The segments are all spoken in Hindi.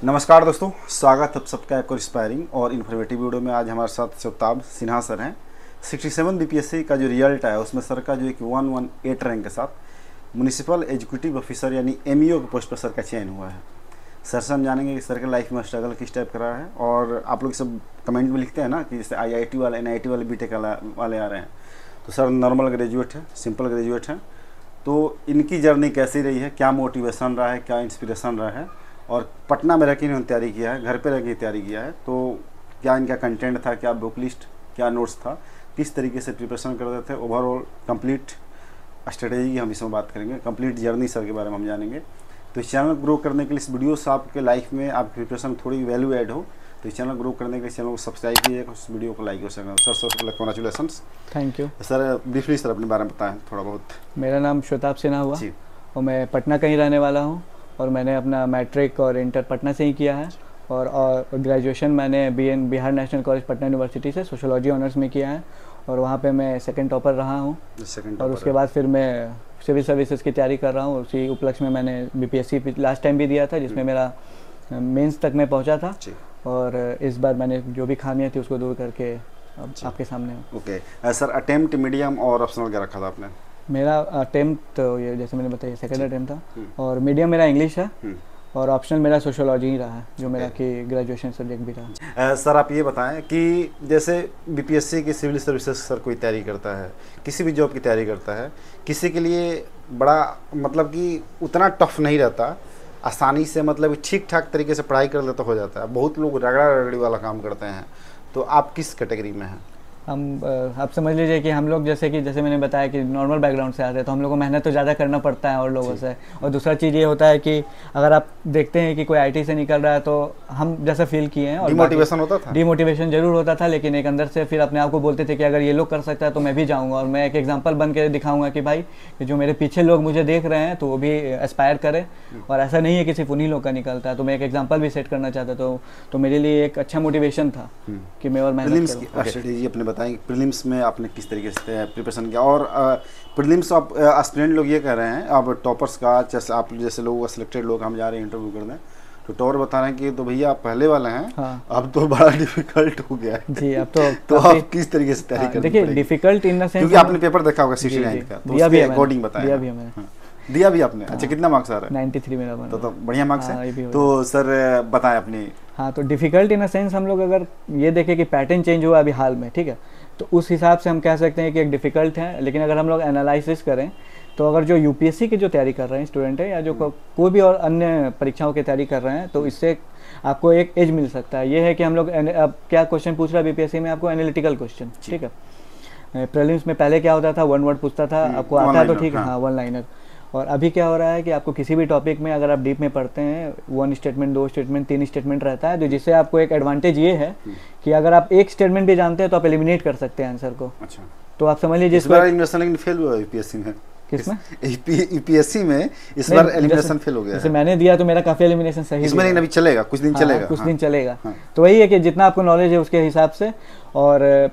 नमस्कार दोस्तों, स्वागत है आप सबका एक और इंस्पायरिंग और इन्फॉर्मेटिव वीडियो में। आज हमारे साथ शोताब सिन्हा सर हैं। 67 बीपीएससी का जो रिजल्ट आया उसमें सर का जो एक 118 रैंक के साथ म्यूनिसिपल एग्जीक्यूटिव ऑफिसर यानी एमईओ के पोस्ट पर सर का चयन हुआ है। सर से हम जानेंगे कि सर के लाइफ में स्ट्रगल किस टाइप का रहा है। और आप लोग सब कमेंट में लिखते हैं ना कि जैसे IIT वाले, NIT वाले, बीटेक वाले आ रहे हैं, तो सर नॉर्मल ग्रेजुएट है, सिंपल ग्रेजुएट हैं। तो इनकी जर्नी कैसी रही है, क्या मोटिवेशन रहा है, क्या इंस्पिरेशन रहा है, और पटना में रह के इन्होंने तैयारी किया है, घर पे रह के तैयारी किया है, तो क्या इनका कंटेंट था, क्या बुक लिस्ट, क्या नोट्स था, किस तरीके से प्रिपरेशन करते थे, ओवरऑल कंप्लीट स्ट्रेटेजी की हम इसमें बात करेंगे। कंप्लीट जर्नी सर के बारे में हम जानेंगे। तो इस चैनल ग्रो करने के लिए, इस वीडियो से आपके लाइफ में आपकी प्रिपरेशन थोड़ी वैल्यू ऐड हो, तो इस चैनल ग्रो करने के लिए चैनल को सब्सक्राइब कीजिएगा, इस वीडियो को लाइक हो सकेगा। सर सबसे पहले congratulation. Thank you sir. Briefly sir अपने बारे में बताएं थोड़ा बहुत। मेरा नाम शोताब सिन्हा हुआ जी। और मैं पटना का ही रहने वाला हूँ और मैंने अपना मैट्रिक और इंटर पटना से ही किया है और ग्रेजुएशन मैंने Bihar national college Patna university से सोशियोलॉजी ऑनर्स में किया है और वहाँ पे मैं सेकंड टॉपर रहा हूँ। और उसके बाद फिर मैं सिविल सर्विसेज की तैयारी कर रहा हूँ। उसी उपलक्ष्य में मैंने BPSC लास्ट टाइम भी दिया था, जिसमें मेरा मेंस तक में पहुँचा था। और इस बार मैंने जो भी खामियाँ थी उसको दूर करके अब आपके सामने हूँ। ओके सर, अटेम्प्ट, मीडियम और ऑप्शनल क्या रखा था आपने? मेरा अटेम्प्ट तो ये जैसे मैंने बताया सेकंड अटेम्प्ट था और मीडियम मेरा इंग्लिश है और ऑप्शनल मेरा सोशियोलॉजी ही रहा है, जो मेरा कि ग्रेजुएशन सब्जेक्ट भी रहा। सर आप ये बताएं कि जैसे BPSC की सिविल सर्विसेज सर कोई तैयारी करता है, किसी भी जॉब की तैयारी करता है, किसी के लिए बड़ा मतलब कि उतना टफ नहीं रहता, आसानी से मतलब ठीक ठाक तरीके से पढ़ाई कर लेता हो जाता है। बहुत लोग रगड़ा रगड़ी वाला काम करते हैं, तो आप किस कैटेगरी में हैं? आप समझ लीजिए कि हम लोग जैसे मैंने बताया कि नॉर्मल बैकग्राउंड से आते हैं, तो हम लोग को मेहनत तो ज़्यादा करना पड़ता है और लोगों से। और दूसरा चीज़ ये होता है कि अगर आप देखते हैं कि कोई IT से निकल रहा है तो हम जैसा फील किए हैं, और डिमोटिवेशन होता था। डिमोटिवेशन जरूर होता था, लेकिन एक अंदर से फिर अपने आप को बोलते थे कि अगर ये लोग कर सकता है तो मैं भी जाऊँगा और मैं एक एग्जाम्पल बन के दिखाऊँगा कि भाई जो मेरे पीछे लोग मुझे देख रहे हैं तो वो भी एस्पायर करें। और ऐसा नहीं है कि सिर्फ उन्हीं लोग का निकलता है, तो मैं एक एग्जाम्पल भी सेट करना चाहता तो मेरे लिए एक अच्छा मोटिवेशन था कि मैं और मेहनत करूँ। अपने बताएं प्रीलिम्स में आपने किस तरीके से प्रिपरेशन किया, और प्रीलिम्स आप एस्पिरेंट लोग ये कह रहे हैं, अब टॉपर्स का जैसे आप जैसे लोग सिलेक्टेड लोग हम जा रहे हैं इंटरव्यू करने, तो टॉपर बता रहे हैं कि तो भैया आप पहले वाले हैं। हाँ। अब तो बड़ा डिफिकल्ट हो गया है जी। अब तो आप किस तरीके से तैयारी करते हैं? देखिए डिफिकल्ट इन द सेंस, क्योंकि आपने पेपर देखा होगा 69 का, तो उसके अकॉर्डिंग बताया। दिया भी आपने? अच्छा, कितना मार्क्स आ रहा है? 93 मेरा बना। तो बढ़िया मार्क्स है। तो सर बताएं अपनी। हाँ, तो डिफिकल्ट इन अ सेंस हम लोग अगर ये देखें कि पैटर्न चेंज हुआ अभी हाल में, ठीक है, तो उस हिसाब से हम कह सकते हैं कि एक डिफ़िकल्ट है। लेकिन अगर हम लोग एनालिसिस करें तो अगर जो UPSC की जो तैयारी कर रहे हैं स्टूडेंट है या जो कोई भी और अन्य परीक्षाओं की तैयारी कर रहे हैं, तो इससे आपको एक एज मिल सकता है। ये है कि हम लोग अब क्या क्वेश्चन पूछ रहा है BPSC में आपको, एनालिटिकल क्वेश्चन, ठीक है। प्रीलिम्स में पहले क्या होता था, 1 वर्ड पूछता था, आपको आता है तो ठीक है, हाँ 1 लाइनर। और अभी क्या हो रहा है कि आपको किसी भी टॉपिक में अगर आप डीप में पढ़ते हैं 1 स्टेटमेंट, 2 स्टेटमेंट, 3 स्टेटमेंट रहता है, तो जिससे आपको एक एडवांटेज ये है कि अगर आप एक स्टेटमेंट भी जानते हैं तो आप एलिमिनेट कर सकते हैं आंसर को। अच्छा, तो आप समझ लीजिए इस बार एलिमिनेशन लेकिन फेल हुआ UPSC में। किसमें? UPSC में इस बार एलिमिनेशन फेल हो गया। जैसे मैंने दिया तो मेरा काफी एलिमिनेशन सही इसमें, लेकिन अभी चलेगा, कुछ दिन चलेगा। कुछ दिन चलेगा। तो वही है कि जितना आपको नॉलेज है उसके हिसाब से। और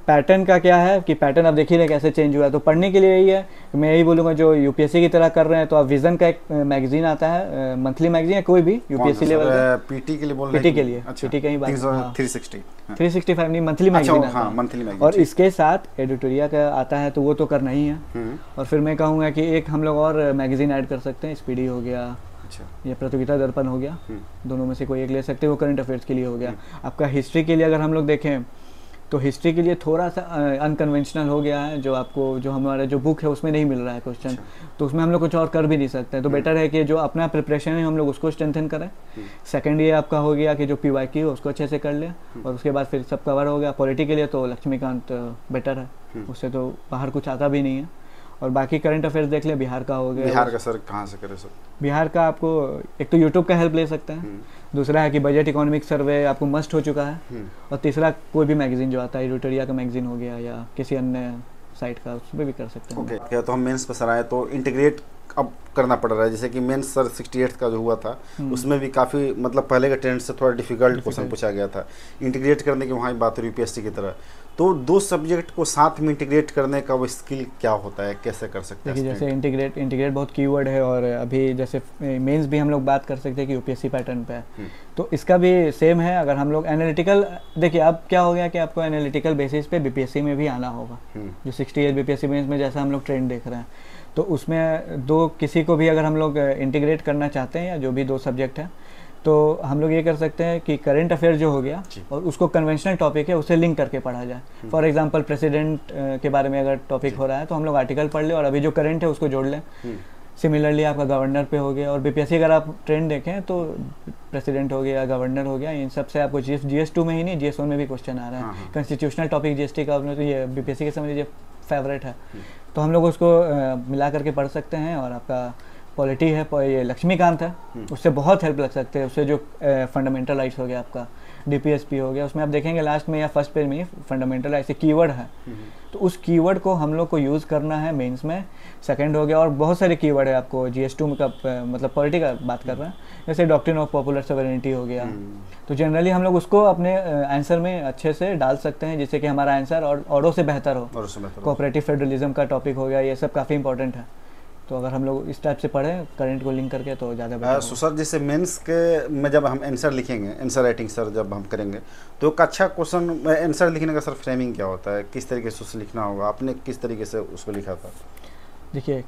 पैटर्न का क्या है कि पैटर्न आप देख ही रहे कैसे चेंज हुआ है। तो पढ़ने के लिए यही है, मैं यही बोलूँगा जो UPSC की तरह कर रहे हैं तो आप विजन का एक मैगजीन आता है, मंथली मैगजीन है, कोई भी UPSC लेवल का। PT के लिए बोल रहे हैं? PT के लिए। PT का ही बात। 365 नहीं, मंथली मैगजीन आता है। और इसके साथ एडिटोरिया का आता है, तो वो तो करना ही है। और फिर मैं कहूँगा कि एक हम लोग और मैगजीन ऐड कर सकते हैं, स्पीडी हो गया या प्रतियोगिता दर्पण हो गया, दोनों में से कोई एक ले सकते हैं। वो करंट अफेयर्स के लिए हो गया। आपका हिस्ट्री के लिए अगर हम लोग देखें तो हिस्ट्री के लिए थोड़ा सा अनकन्वेंशनल हो गया है, जो आपको जो हमारा जो बुक है उसमें नहीं मिल रहा है क्वेश्चन। तो उसमें हम लोग कुछ और कर भी नहीं सकते। तो बेटर है कि जो अपना प्रिपरेशन है हम लोग उसको स्ट्रेंथन करें। सेकंड ये आपका हो गया कि जो PYQ है उसको अच्छे से कर ले, और उसके बाद फिर सब कवर हो गया। पॉलिटी के लिए तो लक्ष्मीकांत बेटर है, उससे तो बाहर कुछ आता भी नहीं है। और बाकी करंट अफेयर्स देख ले, बिहार का हो गया। बिहार का सर कहाँ से करें सर? बिहार का आपको एक तो यूट्यूब का हेल्प ले सकते हैं, दूसरा है कि बजट इकोनॉमिक सर्वे आपको मस्ट हो चुका है, और तीसरा कोई भी मैगजीन जो आता है, एडिटोरिया का मैगजीन हो गया या किसी अन्य साइट का, उस पर भी कर सकते हैं। ओके, तो हम मेंस पर सर आए तो इंटीग्रेट अब करना पड़ रहा है, जैसे कि मेंस सर 68 का जो हुआ था उसमें भी काफ़ी मतलब पहले के ट्रेंड से थोड़ा डिफिकल्ट क्वेश्चन पूछा गया था, इंटीग्रेट करने की वहाँ बात हो रही यूपीएससी की तरह। तो दो सब्जेक्ट को साथ में इंटीग्रेट करने का वो स्किल क्या होता है, कैसे कर सकते हैं? देखिए जैसे इंटीग्रेट बहुत कीवर्ड है, और अभी जैसे मेंस भी हम लोग बात कर सकते हैं कि यूपीएससी पैटर्न पे है, तो इसका भी सेम है। अगर हम लोग एनालिटिकल, देखिए अब क्या हो गया कि आपको एनालिटिकल बेसिस पे बीपीएससी में भी आना होगा, जो 68 बीपीएससी मेंस में जैसा हम लोग ट्रेंड देख रहे हैं, तो उसमें दो किसी को भी अगर हम लोग इंटीग्रेट करना चाहते हैं या जो भी दो सब्जेक्ट है, तो हम लोग ये कर सकते हैं कि करंट अफेयर जो हो गया और उसको कन्वेंशनल टॉपिक है उससे लिंक करके पढ़ा जाए। फॉर एग्जांपल प्रेसिडेंट के बारे में अगर टॉपिक हो रहा है तो हम लोग आर्टिकल पढ़ ले और अभी जो करंट है उसको जोड़ लें। सिमिलरली आपका गवर्नर पे हो गया, और बीपीएससी अगर आप ट्रेंड देखें तो प्रेसिडेंट हो गया, गवर्नर हो गया, इन सब से आपको GS2 में ही नहीं GS1 में भी क्वेश्चन आ रहा है। कॉन्स्टिट्यूशनल टॉपिक GST का तो ये बीपीएससी के समझ लीजिए फेवरेट है, तो हम लोग उसको मिला करके पढ़ सकते हैं। और आपका पॉलिटी है, ये लक्ष्मीकांत है, उससे बहुत हेल्प लग सकते हैं, उससे जो फंडामेंटल राइट्स हो गया आपका DPSP हो गया, उसमें आप देखेंगे लास्ट में या फर्स्ट पेज में ही फंडामेंटल राइट्स कीवर्ड है, तो उस कीवर्ड को हम लोग को यूज़ करना है मेंस में। सेकंड हो गया, और बहुत सारे कीवर्ड है आपको GS2 में का मतलब पॉलिटी का बात कर रहे हैं, जैसे डॉक्ट्रिन ऑफ पॉपुलर सॉवरेनिटी हो गया, तो जनरली हम लोग उसको अपने आंसर में अच्छे से डाल सकते हैं जिससे कि हमारा आंसर औरों से बेहतर हो। कोऑपरेटिव फेडरलिज्म का टॉपिक हो गया, ये सब काफ़ी इंपॉर्टेंट है, तो अगर हम लोग इस टाइप से पढ़ें करंट को लिंक करके तो ज़्यादा बेहतर। सो सर जैसे मेंस के में जब हम आंसर लिखेंगे, आंसर राइटिंग सर जब हम करेंगे, तो एक अच्छा क्वेश्चन आंसर लिखने का सर फ्रेमिंग क्या होता है, किस तरीके से उसे लिखना होगा? आपने किस तरीके से उसको लिखा था? देखिए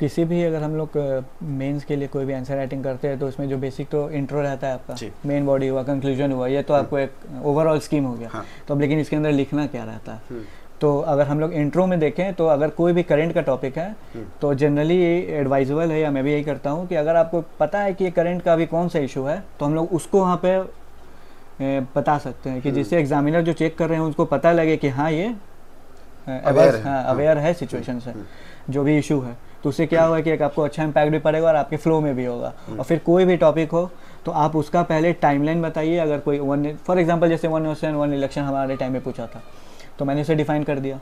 किसी भी अगर हम लोग मेंस के लिए कोई भी आंसर राइटिंग करते हैं तो उसमें जो बेसिक तो इंट्रो रहता है आपका, मेन बॉडी हुआ, कंक्लूजन हुआ, ये तो आपको एक ओवरऑल स्कीम हो गया। हाँ। तो अब लेकिन इसके अंदर लिखना क्या रहता है, तो अगर हम लोग इंट्रो में देखें तो अगर कोई भी करंट का टॉपिक है तो जनरली एडवाइजेबल है, या मैं भी यही करता हूँ कि अगर आपको पता है कि ये करंट का अभी कौन सा इशू है तो हम लोग उसको वहाँ पे बता सकते हैं कि जिससे एग्जामिनर जो चेक कर रहे हैं उसको पता लगे कि हाँ ये अवेयर है सिचुएशन से, जो भी इशू है, तो उससे क्या हुआ कि एक आपको अच्छा इम्पैक्ट भी पड़ेगा और आपके फ्लो में भी होगा। और फिर कोई भी टॉपिक हो तो आप उसका पहले टाइमलाइन बताइए। अगर कोई फॉर एग्जांपल जैसे 1 क्वेश्चन 1 इलेक्शन हमारे टाइम में पूछा था, तो मैंने इसे डिफाइन कर दिया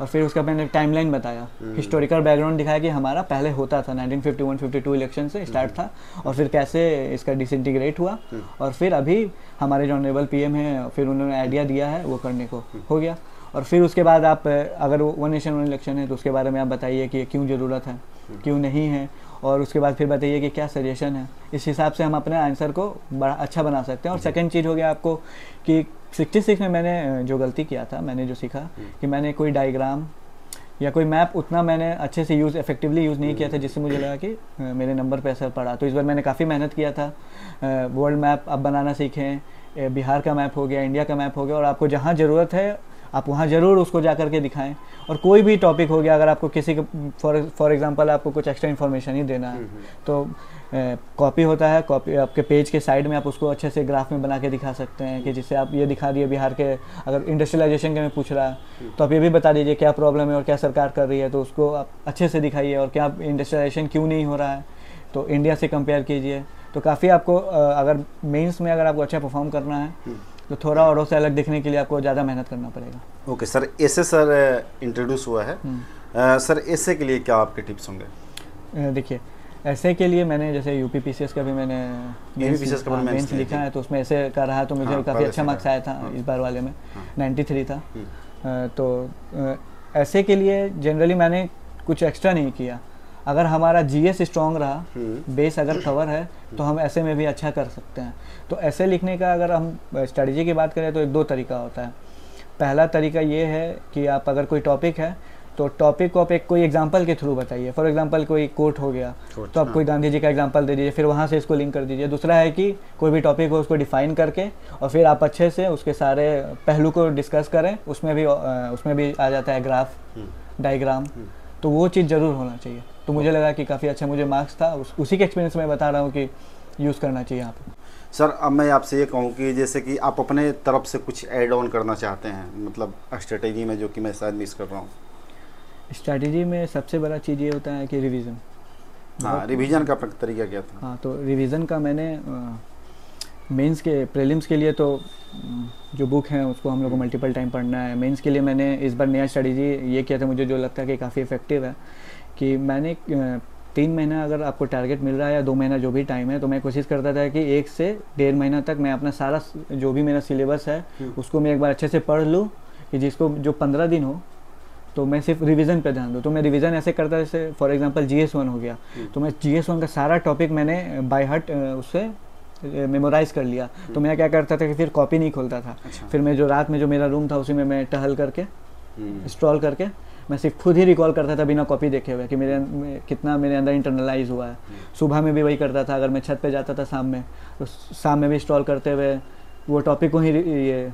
और फिर उसका मैंने टाइमलाइन बताया, हिस्टोरिकल बैकग्राउंड दिखाया कि हमारा पहले होता था 1951-52 इलेक्शन से स्टार्ट था और फिर कैसे इसका डिसइंटीग्रेट हुआ, और फिर अभी हमारे जो ऑनरेबल PM हैं फिर उन्होंने आइडिया दिया है वो करने को हो गया। और फिर उसके बाद आप अगर 1 नेशन 1 इलेक्शन है तो उसके बारे में आप बताइए कि क्यों ज़रूरत है, क्यों नहीं है, और उसके बाद फिर बताइए कि क्या सजेशन है। इस हिसाब से हम अपने आंसर को बड़ा अच्छा बना सकते हैं। और सेकंड चीज़ हो गया आपको कि 66 में मैंने जो गलती किया था, मैंने जो सीखा कि मैंने कोई डायग्राम या कोई मैप उतना मैंने अच्छे से इफेक्टिवली यूज़ नहीं किया था, जिससे मुझे लगा कि मेरे नंबर पे असर पड़ा। तो इस बार मैंने काफ़ी मेहनत किया था। वर्ल्ड मैप आप बनाना सीखें, बिहार का मैप हो गया, इंडिया का मैप हो गया, और आपको जहाँ ज़रूरत है आप वहाँ ज़रूर उसको जा करके दिखाएं। और कोई भी टॉपिक हो गया, अगर आपको किसी को फॉर एग्जांपल आपको कुछ एक्स्ट्रा इन्फॉर्मेशन ही देना है तो कॉपी होता है, कॉपी आपके पेज के साइड में आप उसको अच्छे से ग्राफ में बना के दिखा सकते हैं कि जिससे आप ये दिखा दिए बिहार के, अगर इंडस्ट्रियलाइजेशन के में पूछ रहा है तो आप ये भी बता दीजिए क्या प्रॉब्लम है और क्या सरकार कर रही है, तो उसको आप अच्छे से दिखाइए। और क्या इंडस्ट्रियलाइजेशन क्यों नहीं हो रहा है तो इंडिया से कंपेयर कीजिए। तो काफ़ी आपको अगर मेंस में अगर आपको अच्छा परफॉर्म करना है तो थोड़ा औरों से अलग दिखने के लिए आपको ज़्यादा मेहनत करना पड़ेगा। ओके सर, ऐसे सर इंट्रोड्यूस हुआ है सर, ऐसे के लिए क्या आपके टिप्स होंगे? देखिए ऐसे के लिए मैंने जैसे UPPCS का भी मैंने मेंस लिखा है, तो उसमें ऐसे कर रहा है तो मुझे काफ़ी अच्छा मार्क्स आया था इस बार वाले में, 93 था। तो ऐसे के लिए जनरली मैंने कुछ एक्स्ट्रा नहीं किया। अगर हमारा GS स्ट्रॉन्ग रहा, बेस अगर कवर है, तो हम ऐसे में भी अच्छा कर सकते हैं। तो ऐसे लिखने का अगर हम स्ट्रेटजी की बात करें तो 2 तरीका होता है। पहला तरीका ये है कि आप अगर कोई टॉपिक है तो टॉपिक को आप एक कोई एग्जांपल के थ्रू बताइए। फॉर एग्जांपल कोई कोट हो गया तो आप कोई गांधी जी का एग्जांपल दे दीजिए, फिर वहाँ से इसको लिंक कर दीजिए। दूसरा है कि कोई भी टॉपिक हो उसको डिफाइन करके और फिर आप अच्छे से उसके सारे पहलू को डिस्कस करें। उसमें भी आ जाता है ग्राफ, डायग्राम, तो वो चीज़ ज़रूर होना चाहिए। तो मुझे लगा कि काफ़ी अच्छा मुझे मार्क्स था, उसी के एक्सपीरियंस में बता रहा हूँ कि यूज़ करना चाहिए यहाँ पे। सर अब मैं आपसे ये कहूँ कि जैसे कि आप अपने तरफ से कुछ ऐड ऑन करना चाहते हैं, मतलब स्ट्रेटेजी में, जो कि मैं शायद मिस कर रहा हूँ। स्ट्रेटेजी में सबसे बड़ा चीज़ ये होता है कि रिवीजन। हाँ, रिवीजन का तरीका क्या था? हाँ, तो रिवीजन का मैंने मेंस के प्रीलिम्स के लिए तो जो बुक है उसको हम लोग को मल्टीपल टाइम पढ़ना है। मेंस के लिए मैंने इस बार नया स्ट्रेटेजी ये किया था, मुझे जो लगता है कि काफ़ी इफेक्टिव है, कि मैंने 3 महीना अगर आपको टारगेट मिल रहा है या 2 महीना जो भी टाइम है, तो मैं कोशिश करता था कि 1 से 1.5 महीना तक मैं अपना सारा जो भी मेरा सिलेबस है उसको मैं एक बार अच्छे से पढ़ लूँ, कि जिसको जो 15 दिन हो तो मैं सिर्फ रिवीजन पे ध्यान दूँ। तो मैं रिवीजन ऐसे करता जैसे फॉर एग्जांपल GS1 हो गया, तो मैं GS1 का सारा टॉपिक मैंने बाय हार्ट उससे मेमोराइज कर लिया। तो मैं क्या करता था कि फिर कॉपी नहीं खोलता था। अच्छा। फिर मैं जो रात में जो मेरा रूम था उसी में मैं टहल करके स्क्रॉल करके मैं सिर्फ खुद ही रिकॉल करता था बिना कॉपी देखे हुए कि कितना मेरे अंदर इंटरनलाइज हुआ है। सुबह में भी वही करता था, अगर मैं छत पे जाता था शाम में, तो शाम में भी स्क्रॉल करते हुए वो टॉपिक को ही ये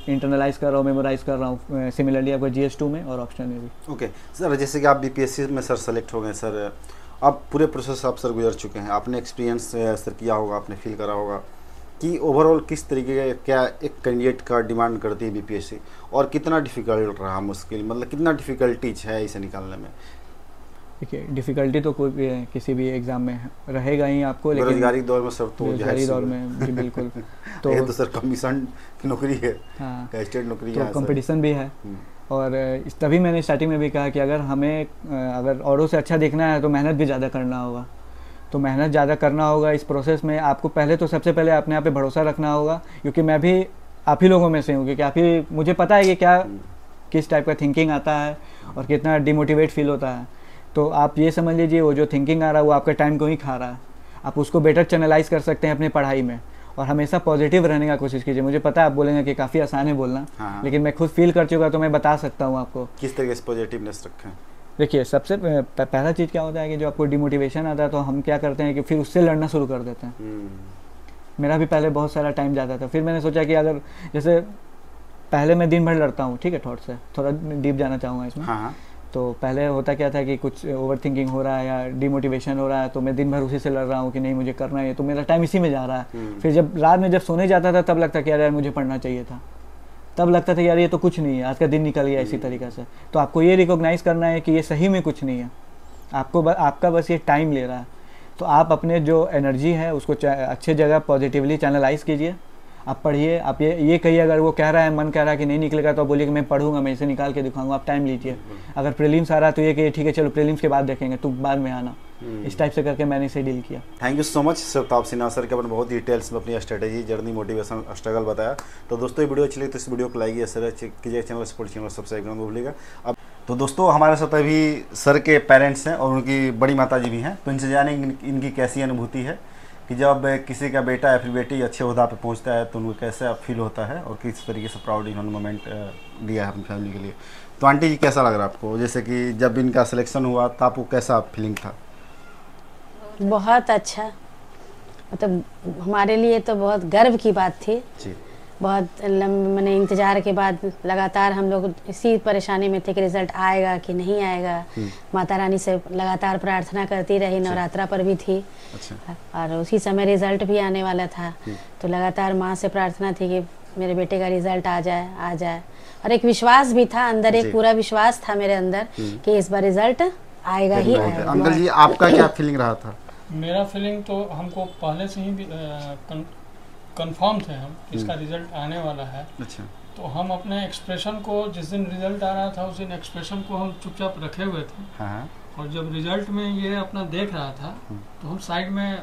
इंटरनलाइज कर रहा हूँ, मेमोराइज कर रहा हूँ। सिमिलरली आपको GS2 में और ऑप्शनल में भी। ओके सर, जैसे कि आप BPSC में सर सेलेक्ट हो गए सर, आप पूरे प्रोसेस आप सर गुजर चुके हैं, आपने एक्सपीरियंस सर किया होगा, आपने फील करा होगा कि ओवरऑल किस तरीके का क्या एक कैंडिडेट का डिमांड करती है BPSC, और कितना डिफ़िकल्ट रहा, मुश्किल मतलब कितना डिफ़िकल्टीज है इसे निकालने में? देखिए डिफ़िकल्टी तो कोई भी किसी भी एग्ज़ाम में रहेगा ही आपको, लेकिन बेरोजगारी दौर में सर तो बेरोजगारी दौर में जी बिल्कुल। तो ये तो सर कमीशन की नौकरी है, हाँ, स्टेट नौकरी तो है, कंपटीशन भी है। और तभी मैंने स्टार्टिंग में भी कहा कि अगर हमें अगर औरों से अच्छा दिखना है तो मेहनत भी ज़्यादा करना होगा। तो मेहनत ज़्यादा करना होगा। इस प्रोसेस में आपको पहले तो सबसे पहले अपने आप पे भरोसा रखना होगा, क्योंकि मैं भी आप ही लोगों में से हूँ, क्योंकि आप ही मुझे पता है कि क्या किस टाइप का थिंकिंग आता है और कितना डिमोटिवेट फील होता है। तो आप ये समझ लीजिए वो जो थिंकिंग आ रहा है वो आपका टाइम को ही खा रहा है। आप उसको बेटर चैनलाइज कर सकते हैं अपनी पढ़ाई में, और हमेशा पॉजिटिव रहने का कोशिश कीजिए। मुझे पता है आप बोलेंगे कि काफ़ी आसान है बोलना, हाँ। लेकिन मैं खुद फील कर चुका तो मैं बता सकता हूँ आपको किस तरीके से पॉजिटिवनेस रखें। देखिए सबसे पहला चीज़ क्या होता है कि जो आपको डिमोटिवेशन आता है तो हम क्या करते हैं कि फिर उससे लड़ना शुरू कर देते हैं। मेरा भी पहले बहुत सारा टाइम जाता था। फिर मैंने सोचा कि अगर जैसे पहले मैं दिन भर लड़ता हूँ, ठीक है, थॉट से थोड़ा डीप जाना चाहूँगा इसमें। हाँ। तो पहले होता क्या था कि कुछ ओवर थिंकिंग हो रहा है या डिमोटिवेशन हो रहा है तो मैं दिन भर उसी से लड़ रहा हूँ कि नहीं मुझे करना है, तो मेरा टाइम इसी में जा रहा है। फिर जब रात में जब सोने जाता था तब लगता कि यार मुझे पढ़ना चाहिए था, तब लगता था यार ये तो कुछ नहीं है, आज का दिन निकल गया इसी तरीके से। तो आपको ये रिकॉग्नाइज करना है कि ये सही में कुछ नहीं है, आपका बस ये टाइम ले रहा है। तो आप अपने जो एनर्जी है उसको अच्छे जगह पॉजिटिवली चैनलाइज कीजिए। आप पढ़िए, आप ये कहिए, अगर वो कह रहा है, मन कह रहा है कि नहीं निकलेगा, तो आप बोलिए कि मैं पढ़ूंगा, मैं इसे निकाल के दिखाऊंगा। आप टाइम लीजिए। अगर प्रीलिम्स आ रहा है तो ये कि ठीक है चलो प्रीलिम्स के बाद देखेंगे, तुम बाद में आना। इस टाइप से करके मैंने इसे डील किया। Thank you so much sir Sinha sir के अपन बहुत डिटेल्स में अपनी स्ट्रेटेजी, जर्नी, मोटिवेशन, स्ट्रगल बताया। तो दोस्तों ये वीडियो अच्छी लगी तो इस वीडियो को लाइक कीजिए, चैनल सपोर्ट चैनल सब्सक्राइब करना मत भूलिएगा। अब तो दोस्तों हमारे साथ अभी सर के पेरेंट्स हैं और उनकी बड़ी माता जी भी हैं, तो इनसे जाने इनकी कैसी अनुभूति है कि जब किसी का बेटा या फिर बेटी अच्छे ओहदा पे पहुंचता है तो उनको कैसा फील होता है और किस तरीके से प्राउड इन्होंने मोमेंट दिया है अपनी फैमिली के लिए। तो आंटी जी कैसा लग रहा है आपको, जैसे कि जब इनका सिलेक्शन हुआ तो आपको कैसा फीलिंग था? बहुत अच्छा, मतलब हमारे लिए तो बहुत गर्व की बात थी जी। बहुत मैंने इंतज़ार के बाद लगातार हम लोग इसी परेशानी में थे कि रिज़ल्ट आएगा कि नहीं आएगा। माता रानी से लगातार प्रार्थना करती रही, नवरात्रा पर भी थी। अच्छा। और उसी समय रिज़ल्ट भी आने वाला था, तो लगातार माँ से प्रार्थना थी कि मेरे बेटे का रिज़ल्ट आ जाए। और एक विश्वास भी था अंदर, एक पूरा विश्वास था मेरे अंदर कि इस बार रिज़ल्ट आएगा ही आएगा। अंकल जी आपका क्या फीलिंग रहा था? मेरा फीलिंग तो हमको पहले से ही कंफर्म थे हम इसका रिजल्ट आने वाला है। अच्छा। तो हम अपने एक्सप्रेशन को, जिस दिन रिजल्ट आ रहा था उस दिन एक्सप्रेशन को हम चुपचाप रखे हुए थे। हाँ। और जब रिजल्ट में ये अपना देख रहा था तो हम साइड में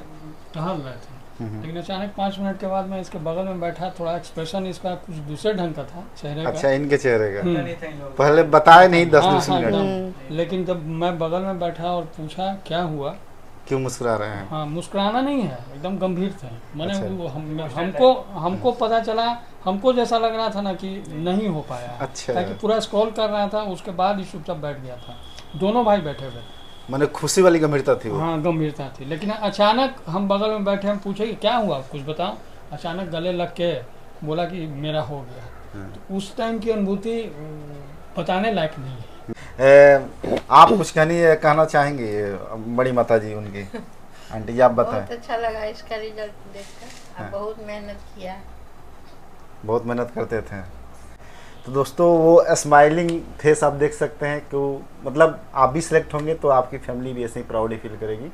टहल रहे थे, लेकिन अचानक 5 मिनट के बाद मैं इसके बगल में बैठा, थोड़ा एक्सप्रेशन इसका कुछ दूसरे ढंग का था चेहरे का। अच्छा, इनके चेहरे का पहले बताए नहीं 10 मिनट। लेकिन जब मैं बगल में बैठा और पूछा क्या हुआ, क्यों मुस्कुरा रहे हैं? हाँ, मुस्कुराना नहीं है, एकदम गंभीर थे। मैंने अच्छा। हमको पता चला, हमको जैसा लग रहा था ना कि नहीं हो पाया। अच्छा। ताकि पूरा स्क्रॉल कर रहा था, उसके बाद ही चुपचाप बैठ गया था। दोनों भाई बैठे हुए, मैंने खुशी वाली गंभीरता थी वो। हाँ गंभीरता थी। लेकिन अचानक हम बगल में बैठे, हम पूछे कि क्या हुआ, कुछ बताओ। अचानक गले लग के बोला कि मेरा हो गया। तो उस टाइम की अनुभूति बताने लायक नहीं है। आप कुछ कहना चाहेंगे बड़ी माता जी उनकी? आंटी जी आप बताएं। बहुत अच्छा लगा इसका रिजल्ट देखकर। आप बहुत मेहनत किया। बहुत मेहनत करते थे। तो दोस्तों वो स्माइलिंग फेस आप देख सकते हैं कि मतलब आप भी सिलेक्ट होंगे तो आपकी फैमिली भी ऐसे ही प्राउड फील करेगी।